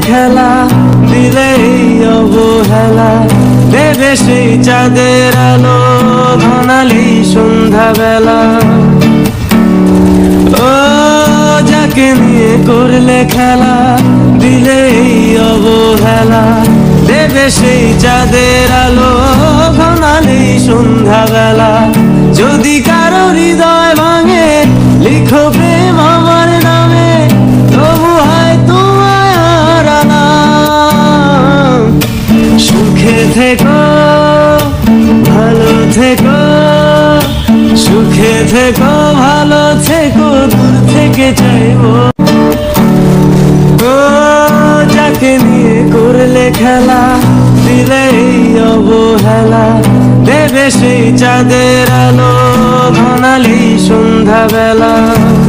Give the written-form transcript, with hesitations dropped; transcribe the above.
খেলা, দিলেই অবহেলা, দেবে সেই চাঁদের আলো ঘনালি সন্ধ্যাবেলা। ও যাকে নিয়ে করলে খেলা, দিলেই অবহেলা, দেবে সেই চাঁদের আলো ঘনালি সন্ধ্যাবেলা। যদি কারো হৃদয় ভাঙে, লিখো প্রেম আমার নামে, তবু হয় তোমায় হারালাম। সুখে থেকো, ভালো থেকো, সুখে থেকো, ভালো থেকো, দূর থেকে চাইবো। ও যাকে নিয়ে করলে খেলা, দিলেই অবহেলা, দেবে সেই চাঁদের আলো ঘনালি সন্ধ্যাবেলা।